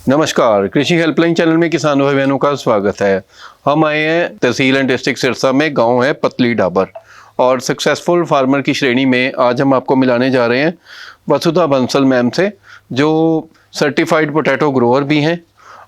नमस्कार, कृषि helpline channel में किसान भाई बहनों का स्वागत है। हम आए हैं तहसील एंड डिस्ट्रिक्ट सिरसा में, गांव है पतली डाबर, और सक्सेसफुल फार्मर की श्रेणी में आज हम आपको मिलाने जा रहे हैं वसुधा बंसल मैम से, जो सर्टिफाइड पोटैटो ग्रोअर भी हैं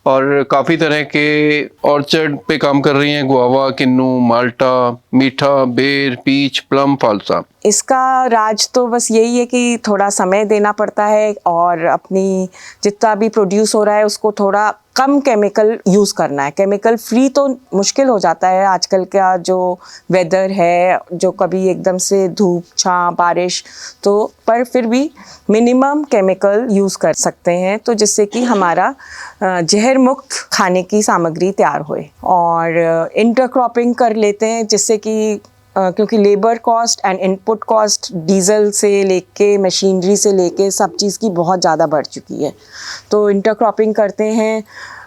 और काफ़ी तरह के ऑर्चर्ड पे काम कर रही हैं। गुआवा, किन्नू, माल्टा, मीठा, बेर, पीच, प्लम, फालसा। इसका राज तो बस यही है कि थोड़ा समय देना पड़ता है और अपनी जितना भी प्रोड्यूस हो रहा है उसको थोड़ा कम केमिकल यूज़ करना है। केमिकल फ्री तो मुश्किल हो जाता है आजकल का जो वेदर है, जो कभी एकदम से धूप छाँव बारिश, तो पर फिर भी मिनिमम केमिकल यूज़ कर सकते हैं, तो जिससे कि हमारा जहर मुक्त खाने की सामग्री तैयार होए। और इंटरक्रॉपिंग कर लेते हैं जिससे कि क्योंकि labour cost and input cost diesel से लेके मशीनरी से लेके सब चीज़ की बहुत ज़्यादा बढ़ चुकी है, तो इंटरक्रॉपिंग करते हैं।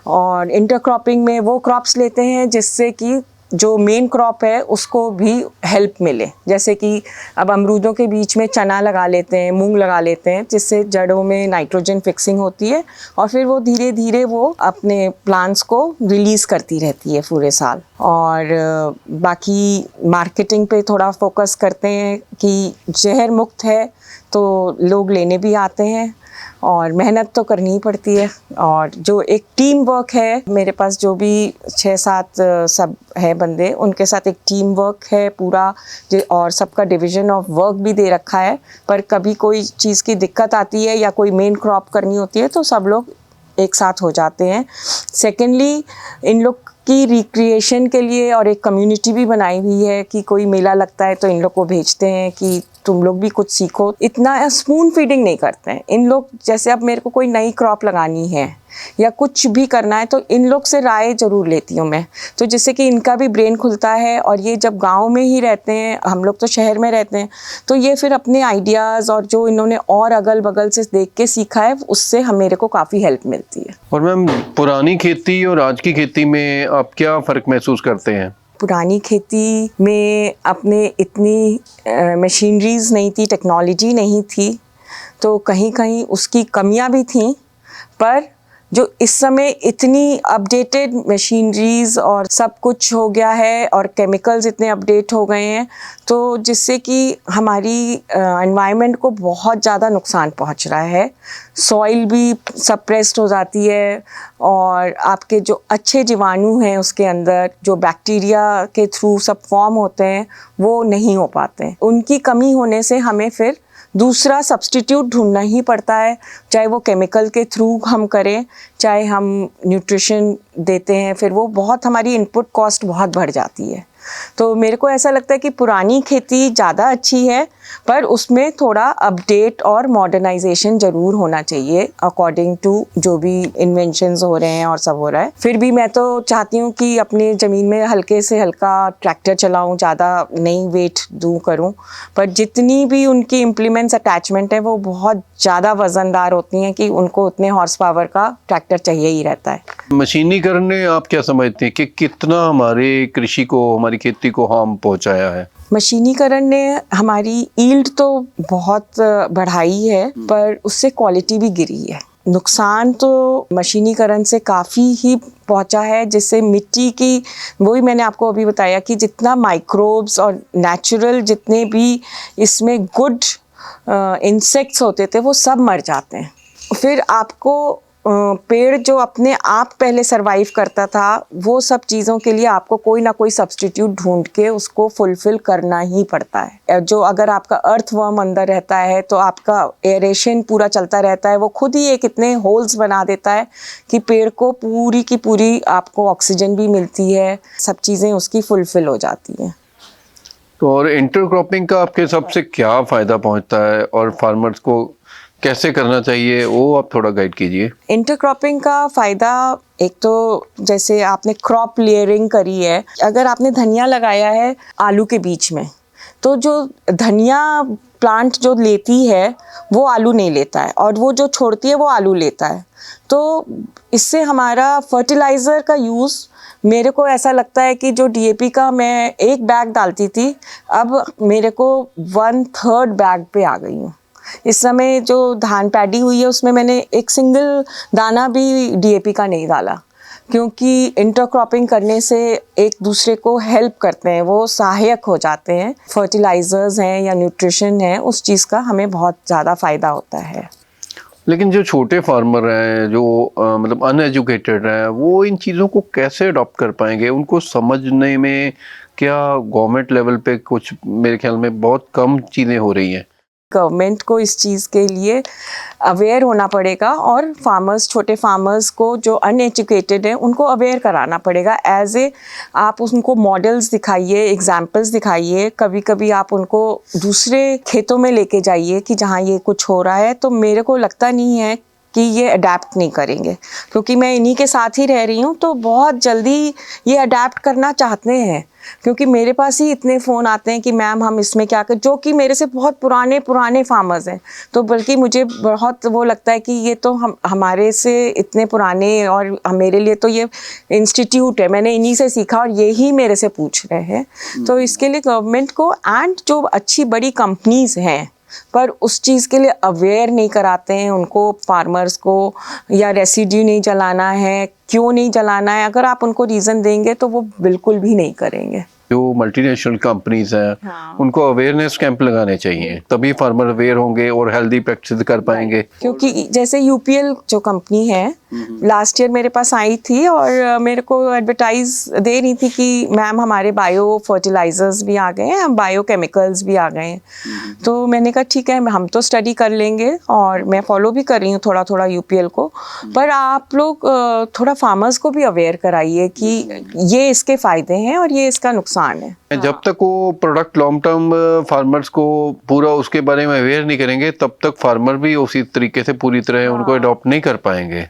और इंटरक्रॉपिंग में वो क्रॉप्स लेते हैं जिससे कि जो मेन क्रॉप है उसको भी हेल्प मिले। जैसे कि अब अमरूदों के बीच में चना लगा लेते हैं, मूंग लगा लेते हैं, जिससे जड़ों में नाइट्रोजन फिक्सिंग होती है और फिर वो धीरे धीरे वो अपने प्लांट्स को रिलीज़ करती रहती है पूरे साल। और बाकी मार्केटिंग पे थोड़ा फोकस करते हैं कि जहर मुक्त है तो लोग लेने भी आते हैं, और मेहनत तो करनी ही पड़ती है। और जो एक टीम वर्क है, मेरे पास जो भी 6-7 सब है बंदे, उनके साथ एक टीम वर्क है पूरा, और सबका डिवीज़न ऑफ वर्क भी दे रखा है। पर कभी कोई चीज़ की दिक्कत आती है या कोई मेन क्रॉप करनी होती है तो सब लोग एक साथ हो जाते हैं। सेकेंडली, इन लोग की रिक्रिएशन के लिए और एक कम्युनिटी भी बनाई हुई है कि कोई मेला लगता है तो इन लोग को भेजते हैं कि तुम लोग भी कुछ सीखो। इतना स्पून फीडिंग नहीं करते हैं इन लोग। जैसे अब मेरे को कोई नई क्रॉप लगानी है या कुछ भी करना है तो इन लोग से राय ज़रूर लेती हूँ मैं, तो जिससे कि इनका भी ब्रेन खुलता है। और ये जब गांव में ही रहते हैं, हम लोग तो शहर में रहते हैं, तो ये फिर अपने आइडियाज़ और जो इन्होंने और अगल बगल से देख के सीखा है उससे हम मेरे को काफ़ी हेल्प मिलती है। और मैम, पुरानी खेती और आज की खेती में आप क्या फ़र्क महसूस करते हैं? पुरानी खेती में अपने इतनी मशीनरीज़ नहीं थी, टेक्नोलॉजी नहीं थी, तो कहीं कहीं उसकी कमियां भी थीं। पर जो इस समय इतनी अपडेटेड मशीनरीज़ और सब कुछ हो गया है और केमिकल्स इतने अपडेट हो गए हैं, तो जिससे कि हमारी एनवायरनमेंट को बहुत ज़्यादा नुकसान पहुंच रहा है। सॉइल भी सप्रेस्ड हो जाती है और आपके जो अच्छे जीवाणु हैं उसके अंदर जो बैक्टीरिया के थ्रू सब फॉर्म होते हैं वो नहीं हो पाते हैं। उनकी कमी होने से हमें फिर दूसरा सब्स्टिट्यूट ढूंढना ही पड़ता है, चाहे वो केमिकल के थ्रू हम करें, चाहे हम न्यूट्रिशन देते हैं, फिर वो बहुत हमारी इनपुट कॉस्ट बहुत बढ़ जाती है। तो मेरे को ऐसा लगता है कि पुरानी खेती ज़्यादा अच्छी है, पर उसमें थोड़ा अपडेट और मॉडर्नाइजेशन ज़रूर होना चाहिए अकॉर्डिंग टू जो भी इन्वेंशंस हो रहे हैं और सब हो रहा है। फिर भी मैं तो चाहती हूँ कि अपनी ज़मीन में हल्के से हल्का ट्रैक्टर चलाऊँ, ज़्यादा नहीं वेट दूँ करूँ, पर जितनी भी उनकी इम्प्लीमेंट्स अटैचमेंट है वो बहुत ज़्यादा वज़नदार होती हैं कि उनको उतने हॉर्स पावर का ट्रैक्टर चाहिए ही रहता है। मशीनीकरण ने आप क्या समझते हैं कि कितना हमारे कृषि को, हमारी खेती को हार्म पहुंचाया है? मशीनीकरण ने हमारी यील्ड तो बहुत बढ़ाई है, पर उससे क्वालिटी भी गिरी है। नुकसान तो मशीनीकरण से काफ़ी ही पहुंचा है, जिससे मिट्टी की, वही मैंने आपको अभी बताया कि जितना माइक्रोब्स और नेचुरल जितने भी इसमें गुड इंसेक्ट्स होते थे वो सब मर जाते हैं। फिर आपको पेड़ जो अपने आप पहले सरवाइव करता था वो सब चीज़ों के लिए आपको कोई ना कोई सब्स्टिट्यूट ढूंढ के उसको फुलफिल करना ही पड़ता है। जो अगर आपका अर्थवर्म अंदर रहता है तो आपका एरेशन पूरा चलता रहता है, वो खुद ही एक इतने होल्स बना देता है कि पेड़ को पूरी की पूरी आपको ऑक्सीजन भी मिलती है, सब चीज़ें उसकी फुलफिल हो जाती हैं। तो और इंटरक्रॉपिंग का आपके हिसाब से क्या फ़ायदा पहुंचता है और फार्मर्स को कैसे करना चाहिए, वो आप थोड़ा गाइड कीजिए। इंटरक्रॉपिंग का फ़ायदा, एक तो जैसे आपने क्रॉप लेयरिंग करी है, अगर आपने धनिया लगाया है आलू के बीच में, तो जो धनिया प्लांट जो लेती है वो आलू नहीं लेता है, और वो जो छोड़ती है वो आलू लेता है। तो इससे हमारा फर्टिलाइज़र का यूज़, मेरे को ऐसा लगता है कि जो डीएपी का मैं 1 बैग डालती थी, अब मेरे को 1/3 बैग पे आ गई हूँ। इस समय जो धान पैडी हुई है उसमें मैंने एक सिंगल दाना भी डीएपी का नहीं डाला, क्योंकि इंटरक्रॉपिंग करने से एक दूसरे को हेल्प करते हैं, वो सहायक हो जाते हैं। फर्टिलाइजर्स हैं या न्यूट्रिशन है, उस चीज़ का हमें बहुत ज़्यादा फ़ायदा होता है। लेकिन जो छोटे फार्मर हैं, जो मतलब अनएजुकेटेड हैं, वो इन चीज़ों को कैसे अडॉप्ट कर पाएंगे? उनको समझने में क्या गवर्नमेंट लेवल पे कुछ, मेरे ख्याल में बहुत कम चीज़ें हो रही हैं। गवर्नमेंट को इस चीज़ के लिए अवेयर होना पड़ेगा और फार्मर्स, छोटे फार्मर्स को जो अनएजुकेटेड हैं उनको अवेयर कराना पड़ेगा। एज ए आप उनको मॉडल्स दिखाइए, एग्जाम्पल्स दिखाइए, कभी कभी आप उनको दूसरे खेतों में लेके जाइए कि जहाँ ये कुछ हो रहा है। तो मेरे को लगता नहीं है कि ये अडेप्ट नहीं करेंगे, क्योंकि मैं इन्हीं के साथ ही रह रही हूँ, तो बहुत जल्दी ये अडेप्ट करना चाहते हैं। क्योंकि मेरे पास ही इतने फ़ोन आते हैं कि मैम हम इसमें क्या कर, जो कि मेरे से बहुत पुराने फार्मर्स हैं। तो बल्कि मुझे बहुत वो लगता है कि ये तो हमारे से इतने पुराने, और मेरे लिए तो ये इंस्टीट्यूट है, मैंने इन्हीं से सीखा और यही मेरे से पूछ रहे हैं। तो इसके लिए गवर्नमेंट को एंड जो अच्छी बड़ी कंपनीज़ हैं, पर उस चीज़ के लिए अवेयर नहीं कराते हैं उनको, फार्मर्स को, या रेसिड्यू नहीं जलाना है, क्यों नहीं जलाना है, अगर आप उनको रीज़न देंगे तो वो बिल्कुल भी नहीं करेंगे। जो मल्टीनेशनल कंपनीज हैं, हाँ। उनको अवेयरनेस कैंप लगाने चाहिए, तभी फार्मर अवेयर होंगे और हेल्दी प्रैक्टिस कर पाएंगे। क्योंकि जैसे यूपीएल जो कंपनी है, लास्ट ईयर मेरे पास आई थी और मेरे को एडवर्टाइज दे रही थी कि मैम हमारे बायो फर्टिलाइजर्स भी आ गए हैं, हम बायो केमिकल्स भी आ गए हैं। तो मैंने कहा ठीक है, हम तो स्टडी कर लेंगे, और मैं फॉलो भी कर रही हूँ थोड़ा थोड़ा यूपीएल को। पर आप लोग थोड़ा फार्मर्स को भी अवेयर कराइए कि ये इसके फ़ायदे हैं और ये इसका नुकसान है। जब तक वो प्रोडक्ट लॉन्ग टर्म फार्मर्स को पूरा उसके बारे में अवेयर नहीं करेंगे, तब तक फार्मर भी उसी तरीके से पूरी तरह उनको अडॉप्ट नहीं कर पाएंगे।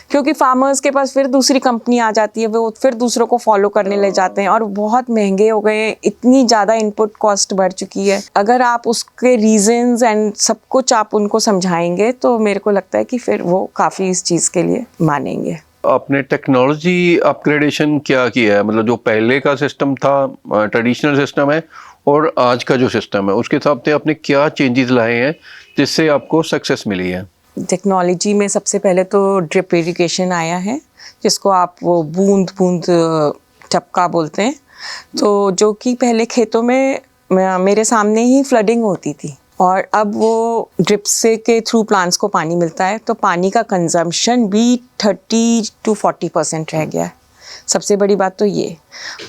क्योंकि फार्मर्स के पास फिर दूसरी कंपनी आ जाती है, वो फिर दूसरों को फॉलो करने लग जाते हैं, और बहुत महंगे हो गए हैं, इतनी ज़्यादा इनपुट कॉस्ट बढ़ चुकी है। अगर आप उसके रीजंस एंड सब कुछ आप उनको समझाएंगे, तो मेरे को लगता है कि फिर वो काफ़ी इस चीज़ के लिए मानेंगे। आपने टेक्नोलॉजी अपग्रेडेशन क्या किया है? मतलब जो पहले का सिस्टम था, ट्रेडिशनल सिस्टम है, और आज का जो सिस्टम है, उसके हिसाब से आपने क्या चेंजेस लाए हैं जिससे आपको सक्सेस मिली है? टेक्नोलॉजी में सबसे पहले तो ड्रिप इरिगेशन आया है, जिसको आप वो बूंद बूंद टपका बोलते हैं। तो जो कि पहले खेतों में मेरे सामने ही फ्लडिंग होती थी, और अब वो ड्रिप से के थ्रू प्लांट्स को पानी मिलता है, तो पानी का कंजम्पशन भी 30 to 40% रह गया है। सबसे बड़ी बात तो ये,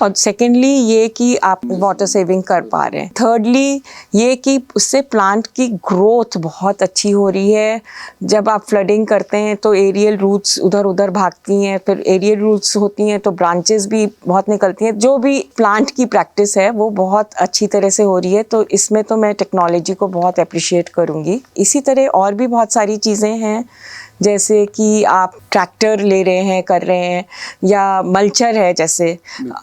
और सेकेंडली ये कि आप वाटर सेविंग कर पा रहे हैं। थर्डली ये कि उससे प्लांट की ग्रोथ बहुत अच्छी हो रही है। जब आप फ्लडिंग करते हैं तो एरियल रूट्स उधर उधर भागती हैं, फिर एरियल रूट्स होती हैं तो ब्रांचेस भी बहुत निकलती हैं। जो भी प्लांट की प्रैक्टिस है वो बहुत अच्छी तरह से हो रही है, तो इसमें तो मैं टेक्नोलॉजी को बहुत अप्रिशिएट करूँगी। इसी तरह और भी बहुत सारी चीज़ें हैं, जैसे कि आप ट्रैक्टर ले रहे हैं, कर रहे हैं, या मल्चर है जैसे,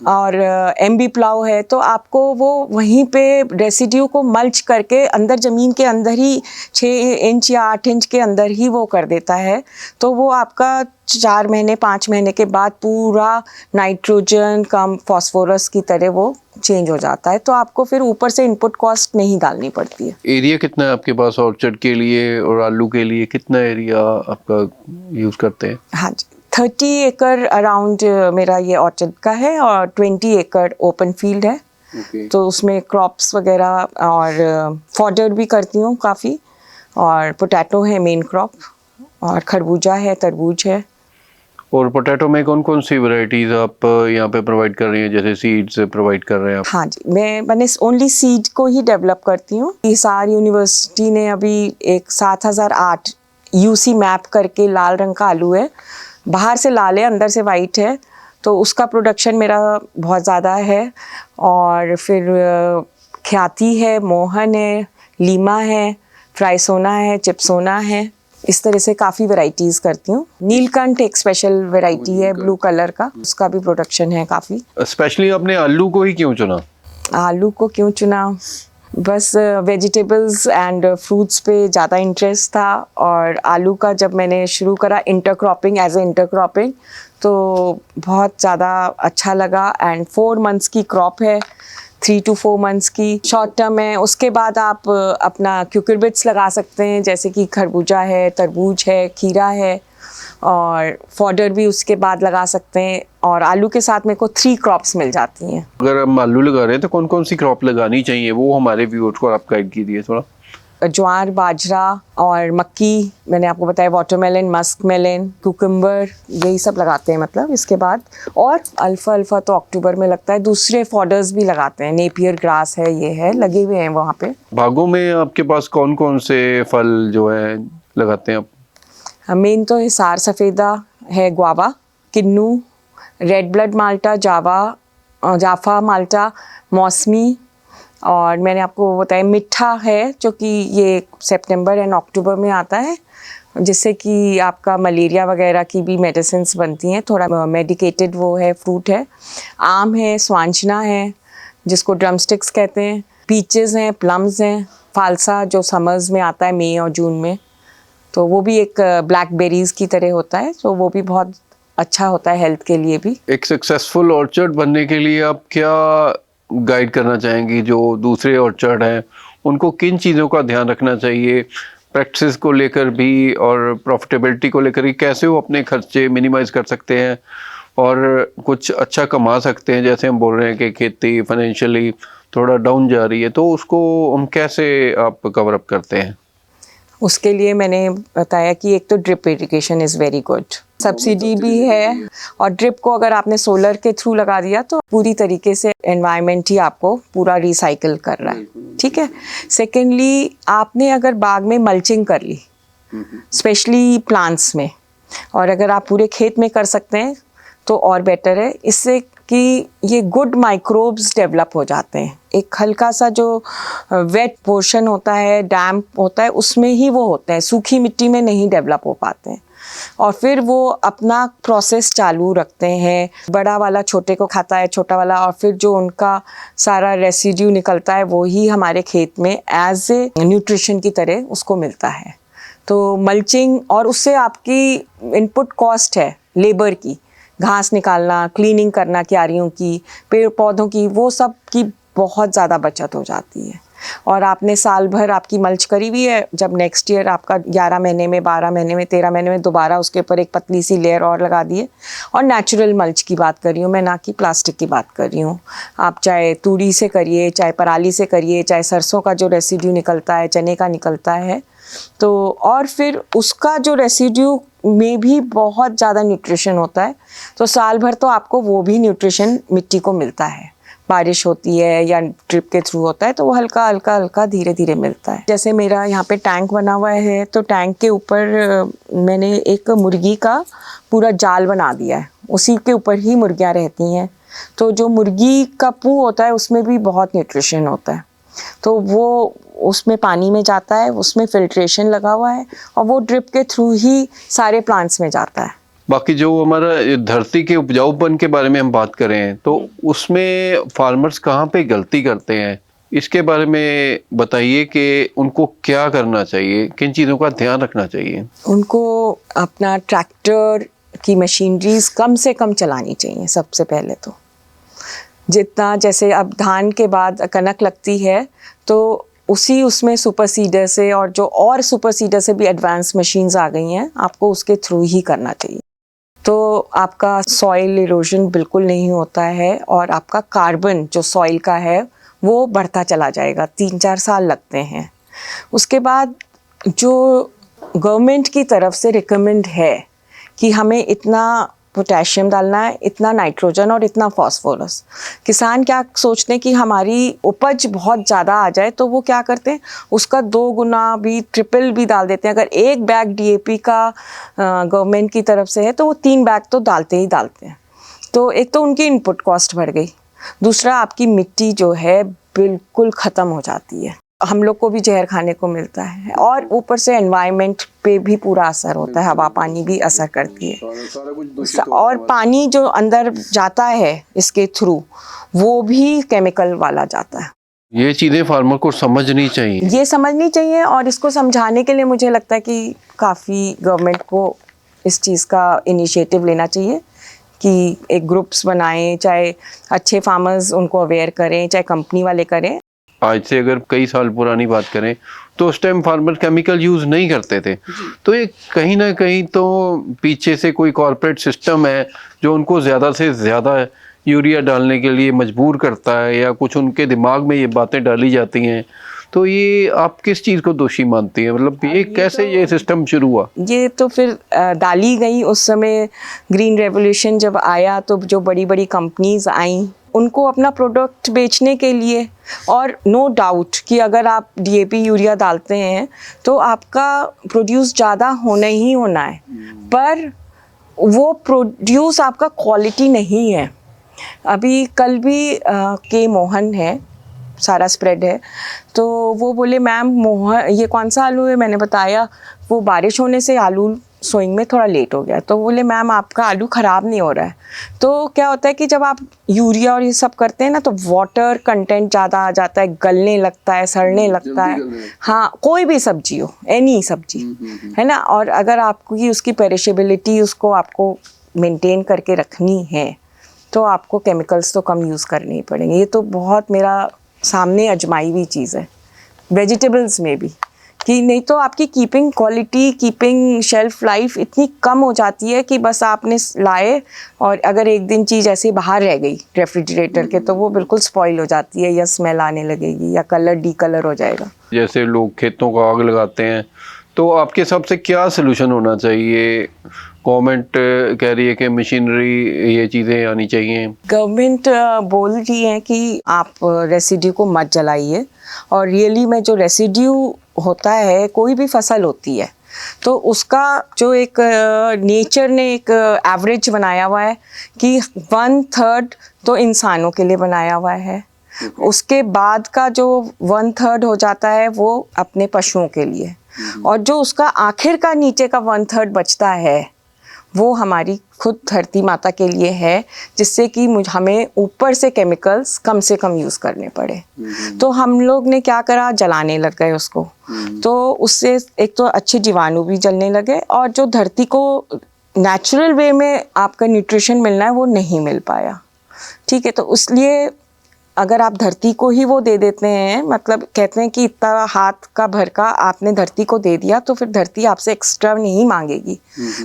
और एमबी प्लाउ है, तो आपको वो वहीं पे रेसिड्यू को मल्च करके अंदर ज़मीन के अंदर ही 6 इंच या 8 इंच के अंदर ही वो कर देता है। तो वो आपका 4 महीने 5 महीने के बाद पूरा नाइट्रोजन कम फॉस्फोरस की तरह वो चेंज हो जाता है, तो आपको फिर ऊपर से इनपुट कॉस्ट नहीं डालनी पड़ती है। एरिया कितना है आपके पास ऑर्चर्ड के लिए और आलू के लिए? कितना एरिया आपका यूज़ करते हैं? हाँ जी, 30 एकड़ अराउंड मेरा ये ऑर्चर्ड का है, और 20 एकड़ ओपन फील्ड है। तो उसमें क्रॉप्स वगैरह और फॉडर भी करती हूँ काफ़ी, और पोटैटो है मेन क्रॉप, और खरबूजा है, तरबूज है। और पोटैटो में कौन कौन सी वैरायटीज आप यहाँ पे प्रोवाइड कर रही हैं, जैसे सीड्स प्रोवाइड कर रहे हैं आप? हाँ जी, मैंने ओनली सीड को ही डेवलप करती हूँ। हिसार यूनिवर्सिटी ने अभी एक 7008 यूसी मैप करके लाल रंग का आलू है, बाहर से लाल है अंदर से वाइट है, तो उसका प्रोडक्शन मेरा बहुत ज़्यादा है। और फिर ख्याति है, मोहन है, लीमा है, फ्राइसोना है, चिप्सोना है, इस तरह से काफ़ी वैरायटीज़ करती हूँ। नीलकंठ एक स्पेशल वैरायटी है ब्लू कलर का, उसका भी प्रोडक्शन है काफ़ी। स्पेशली आपने आलू को ही क्यों चुना? आलू को क्यों चुना, बस वेजिटेबल्स एंड फ्रूट्स पे ज़्यादा इंटरेस्ट था, और आलू का जब मैंने शुरू करा इंटरक्रॉपिंग एज ए इंटरक्रॉपिंग, तो बहुत ज़्यादा अच्छा लगा। एंड 4 मंथ्स की क्रॉप है, 3 to 4 मंथ्स की शॉर्ट टर्म है। उसके बाद आप अपना क्यूकरबिट्स लगा सकते हैं, जैसे कि खरबूजा है, तरबूज है, खीरा है, और फॉडर भी उसके बाद लगा सकते हैं। और आलू के साथ मेरे को 3 क्रॉप्स मिल जाती हैं। अगर हम आलू लगा रहे हैं तो कौन कौन सी क्रॉप लगानी चाहिए, वो हमारे व्यूअर्स को आप गाइड कीजिए थोड़ा। ज्वार, बाजरा और मक्की, मैंने आपको बताया, वाटरमेलन, मस्क मेलन, कुकुम्बर, यही सब लगाते हैं मतलब। इसके बाद और अल्फा तो अक्टूबर में लगता है। दूसरे फॉडर्स भी लगाते हैं, नेपियर ग्रास है, ये है, लगे हुए हैं वहाँ पे। बागों में आपके पास कौन कौन से फल जो है लगाते हैं आप? मेन तो हिसार सफ़ेदा है, गुआवा, किन्नू, रेड ब्लड माल्टा, जाफा माल्टा, मौसमी, और मैंने आपको बताया मिठा है, जो कि ये सितंबर एंड अक्टूबर में आता है, जिससे कि आपका मलेरिया वगैरह की भी मेडिसिन्स बनती हैं, थोड़ा मेडिकेटेड वो है, फ्रूट है। आम है, स्वांजना है, जिसको ड्रम स्टिक्स कहते हैं, पीचेस हैं, प्लम्स हैं, फालसा जो समर्स में आता है, मई और जून में, तो वो भी एक ब्लैकबेरीज की तरह होता है, तो वो भी बहुत अच्छा होता है हेल्थ के लिए भी। एक सक्सेसफुल ऑर्चर्ड बनने के लिए आप क्या गाइड करना चाहेंगी, जो दूसरे ऑर्चर्ड हैं उनको किन चीज़ों का ध्यान रखना चाहिए, प्रैक्टिस को लेकर भी और प्रॉफिटेबिलिटी को लेकर भी, कैसे वो अपने खर्चे मिनिमाइज कर सकते हैं और कुछ अच्छा कमा सकते हैं? जैसे हम बोल रहे हैं कि खेती फाइनेंशियली थोड़ा डाउन जा रही है, तो उसको हम कैसे आप कवर अप करते हैं? उसके लिए मैंने बताया कि एक तो drip irrigation is very good, subsidy भी है, और ड्रिप को अगर आपने सोलर के थ्रू लगा दिया तो पूरी तरीके से एनवायरनमेंट ही आपको पूरा रिसाइकिल कर रहा है, ठीक है। सेकेंडली, आपने अगर बाग में मल्चिंग कर ली, स्पेशली प्लांट्स में, और अगर आप पूरे खेत में कर सकते हैं तो और बेटर है, इससे कि ये गुड माइक्रोब्स डेवलप हो जाते हैं। एक हल्का सा जो वेट पोर्शन होता है, डैम्प होता है, उसमें ही वो होते हैं, सूखी मिट्टी में नहीं डेवलप हो पाते हैं, और फिर वो अपना प्रोसेस चालू रखते हैं। बड़ा वाला छोटे को खाता है, छोटा वाला, और फिर जो उनका सारा रेसिड्यू निकलता है वो ही हमारे खेत में एज ए न्यूट्रिशन की तरह उसको मिलता है। तो मल्चिंग, और उससे आपकी इनपुट कॉस्ट है लेबर की, घास निकालना, क्लीनिंग करना क्यारियों की, पेड़ पौधों की, वो सब की बहुत ज़्यादा बचत हो जाती है। और आपने साल भर आपकी मल्च करी हुई है, जब नेक्स्ट ईयर आपका 11 महीने में, 12 महीने में, 13 महीने में दोबारा उसके ऊपर एक पतली सी लेयर और लगा दिए। और नेचुरल मल्च की बात कर रही हूँ मैं, ना कि प्लास्टिक की बात कर रही हूँ। आप चाहे तूड़ी से करिए, चाहे पराली से करिए, चाहे सरसों का जो रेसिड्यू निकलता है, चने का निकलता है, तो और फिर उसका जो रेसिड्यू में भी बहुत ज़्यादा न्यूट्रिशन होता है, तो साल भर तो आपको वो भी न्यूट्रिशन मिट्टी को मिलता है। बारिश होती है या ड्रिप के थ्रू होता है तो वो हल्का हल्का हल्का धीरे धीरे मिलता है। जैसे मेरा यहाँ पे टैंक बना हुआ है, तो टैंक के ऊपर मैंने एक मुर्गी का पूरा जाल बना दिया है, उसी के ऊपर ही मुर्गियाँ रहती हैं। तो जो मुर्गी का पू होता है उसमें भी बहुत न्यूट्रिशन होता है, तो वो उसमें पानी में जाता है, उसमें फिल्ट्रेशन लगा हुआ है, और वो ड्रिप के थ्रू ही सारे प्लांट्स में जाता है। बाकी जो हमारा धरती के उपजाऊपन के बारे में हम बात करें तो उसमें फार्मर्स कहाँ पे गलती करते हैं, इसके बारे में बताइए कि उनको क्या करना चाहिए, किन चीज़ों का ध्यान रखना चाहिए? उनको अपना ट्रैक्टर की मशीनरीज कम से कम चलानी चाहिए सबसे पहले तो। जितना, जैसे अब धान के बाद कनक लगती है तो उसमें सुपर सीडर से और सुपर सीडर से भी एडवांस मशीन्स आ गई हैं, आपको उसके थ्रू ही करना चाहिए। तो आपका सॉइल इरोजन बिल्कुल नहीं होता है, और आपका कार्बन जो सॉइल का है वो बढ़ता चला जाएगा। 3-4 साल लगते हैं। उसके बाद जो गवर्नमेंट की तरफ से रिकमेंड है कि हमें इतना पोटेशियम डालना है, इतना नाइट्रोजन और इतना फास्फोरस, किसान क्या सोचते हैं कि हमारी उपज बहुत ज़्यादा आ जाए, तो वो क्या करते हैं, उसका 2 गुना भी, ट्रिपल भी डाल देते हैं। अगर 1 बैग डीएपी का गवर्नमेंट की तरफ से है तो वो 3 बैग तो डालते ही डालते हैं। तो एक तो उनकी इनपुट कॉस्ट बढ़ गई, दूसरा आपकी मिट्टी जो है बिल्कुल ख़त्म हो जाती है, हम लोग को भी जहर खाने को मिलता है, और ऊपर से एनवायरनमेंट पे भी पूरा असर होता है, हवा पानी भी असर करती है, और पानी जो अंदर जाता है इसके थ्रू वो भी केमिकल वाला जाता है। ये चीज़ें फार्मर को समझनी चाहिए। ये समझनी चाहिए, और इसको समझाने के लिए मुझे लगता है कि काफ़ी गवर्नमेंट को इस चीज़ का इनिशिएटिव लेना चाहिए कि एक ग्रुप्स बनाएं, चाहे अच्छे फार्मर्स उनको अवेयर करें, चाहे कंपनी वाले करें। आज से अगर कई साल पुरानी बात करें तो उस टाइम फार्मर केमिकल यूज़ नहीं करते थे, तो ये कहीं ना कहीं तो पीछे से कोई कॉरपोरेट सिस्टम है जो उनको ज़्यादा से ज़्यादा यूरिया डालने के लिए मजबूर करता है, या कुछ उनके दिमाग में ये बातें डाली जाती हैं। तो ये आप किस चीज़ को दोषी मानती हैं, मतलब ये कैसे ये सिस्टम शुरू हुआ? ये तो फिर डाली गई उस समय ग्रीन रेवोल्यूशन जब आया, तो जो बड़ी बड़ी कंपनीज आई उनको अपना प्रोडक्ट बेचने के लिए, और नो डाउट कि अगर आप डीएपी यूरिया डालते हैं तो आपका प्रोड्यूस ज़्यादा होना ही होना है, पर वो प्रोड्यूस आपका क्वालिटी नहीं है। अभी कल भी के मोहन है, सारा स्प्रेड है, तो वो बोले मैम मोहन ये कौन सा आलू है, मैंने बताया वो बारिश होने से आलू सोइंग में थोड़ा लेट हो गया, तो बोले मैम आपका आलू ख़राब नहीं हो रहा है। तो क्या होता है कि जब आप यूरिया और ये सब करते हैं ना, तो वाटर कंटेंट ज़्यादा आ जाता है, गलने लगता है, सड़ने लगता है। हाँ, कोई भी सब्जी हो, एनी सब्जी है ना, और अगर आपकी उसकी पेरिशेबिलिटी उसको आपको मेंटेन करके रखनी है तो आपको केमिकल्स तो कम यूज़ करने ही पड़ेंगे। ये तो बहुत मेरा सामने आजमाई हुई चीज़ है वेजिटेबल्स में भी, कि नहीं तो आपकी keeping quality, keeping shelf life इतनी कम हो जाती है कि बस आपने लाए और अगर एक दिन चीज़ ऐसे बाहर रह गई रेफ्रिजरेटर के, तो वो बिल्कुल स्पॉइल हो जाती है, या स्मेल आने लगेगी, या कलर डी कलर हो जाएगा। जैसे लोग खेतों को आग लगाते हैं, तो आपके हिसाब से क्या सलूशन होना चाहिए? गवर्नमेंट कह रही है कि मशीनरी ये चीज़ें आनी चाहिए। गवर्नमेंट बोल रही है कि आप रेसिड्यू को मत जलाइए, और रियली में जो रेसिड्यू होता है, कोई भी फसल होती है तो उसका जो एक नेचर ने एक एवरेज बनाया हुआ है कि 1/3 तो इंसानों के लिए बनाया हुआ है, उसके बाद का जो 1/3 हो जाता है वो अपने पशुओं के लिए, और जो उसका आखिर का नीचे का 1/3 बचता है वो हमारी खुद धरती माता के लिए है, जिससे कि हमें ऊपर से केमिकल्स कम से कम यूज़ करने पड़े। तो हम लोग ने क्या करा, जलाने लग गए उसको, तो उससे एक तो अच्छे जीवाणु भी जलने लगे, और जो धरती को नेचुरल वे में आपका न्यूट्रिशन मिलना है वो नहीं मिल पाया। ठीक है, तो इसलिए अगर आप धरती को ही वो दे देते हैं, मतलब कहते हैं कि इतना हाथ का भर का आपने धरती को दे दिया, तो फिर धरती आपसे एक्स्ट्रा नहीं मांगेगी।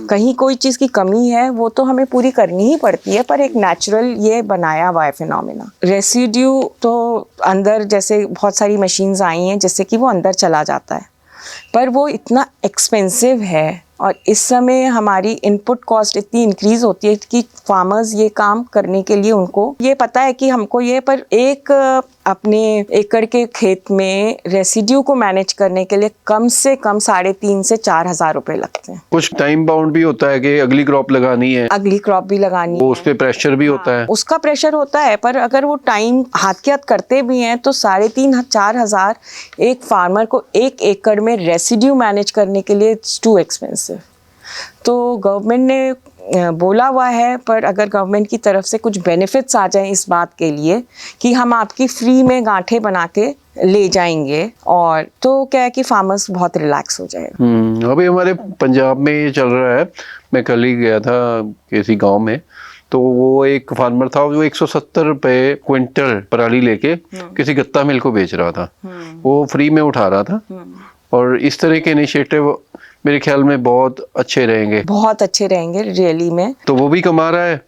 कहीं कोई चीज़ की कमी है वो तो हमें पूरी करनी ही पड़ती है, पर एक नेचुरल ये बनाया हुआ है फिनोमेना। रेसिड्यू तो अंदर जैसे बहुत सारी मशीन्स आई हैं जिससे कि वो अंदर चला जाता है, पर वो इतना एक्सपेंसिव है, और इस समय हमारी इनपुट कॉस्ट इतनी इंक्रीज़ होती है कि फार्मर्स ये काम करने के लिए उनको ये पता है कि हमको ये, पर एक अपने एकड़ के खेत में रेसिड्यू को मैनेज करने के लिए कम से कम 3,500 से 4,000 रुपए लगते हैं। कुछ टाइम बाउंड भी होता है कि अगली क्रॉप लगानी है, अगली क्रॉप भी लगानी वो है, उस पर प्रेशर भी होता है। उसका प्रेशर होता है, पर अगर वो टाइम हाथ के हाथ करते भी हैं तो 3,500-4,000 एक फार्मर को एक एकड़ में रेसिड्यू मैनेज करने के लिए इट्स टू एक्सपेंसिव। तो गवर्नमेंट ने बोला हुआ है, पर अगर गवर्नमेंट की तरफ से कुछ बेनिफिट्स आ जाएं इस बात के लिए कि हम आपकी फ्री में गांठें बना के ले जाएंगे, और तो क्या है कि फार्मर्स बहुत रिलैक्स हो जाएगा। अभी हमारे पंजाब में ये चल रहा है, मैं कल ही गया था किसी गांव में, तो वो एक फार्मर था जो 170 रुपए क्विंटल पराली लेके किसी गत्ता मिल को बेच रहा था, वो फ्री में उठा रहा था। और इस तरह के इनिशिएटिव मेरे ख्याल में बहुत अच्छे रहेंगे, बहुत अच्छे रहेंगे रियली में। तो वो भी कमा रहा है,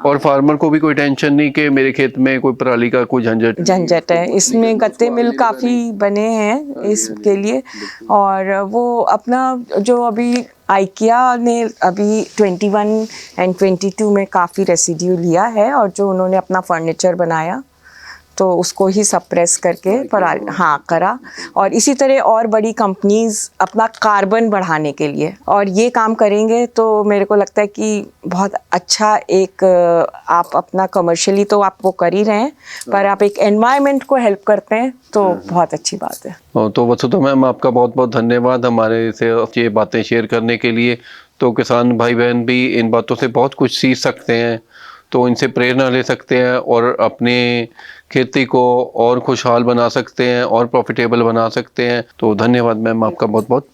और फार्मर को भी कोई टेंशन नहीं कि मेरे खेत में कोई पराली का कोई झंझट है। इसमें गत्ते मिल काफ़ी बने हैं इसके लिए, और वो अपना जो अभी आइकिया ने अभी 21 और 22 में काफ़ी रेसिड्यू लिया है, और जो उन्होंने अपना फर्नीचर बनाया तो उसको ही सप्रेस करके करा, और इसी तरह और बड़ी कंपनीज अपना कार्बन बढ़ाने के लिए और ये काम करेंगे, तो मेरे को लगता है कि बहुत अच्छा एक आप अपना कमर्शियली तो आप वो कर ही रहे हैं, पर आप एक एनवायरनमेंट को हेल्प करते हैं तो बहुत अच्छी बात है। तो वसुधा मैम, आपका बहुत बहुत धन्यवाद हमारे से ये बातें शेयर करने के लिए। तो किसान भाई बहन भी इन बातों से बहुत कुछ सीख सकते हैं, तो इनसे प्रेरणा ले सकते हैं और अपने खेती को और खुशहाल बना सकते हैं और प्रॉफिटेबल बना सकते हैं। तो धन्यवाद मैम, आपका बहुत बहुत।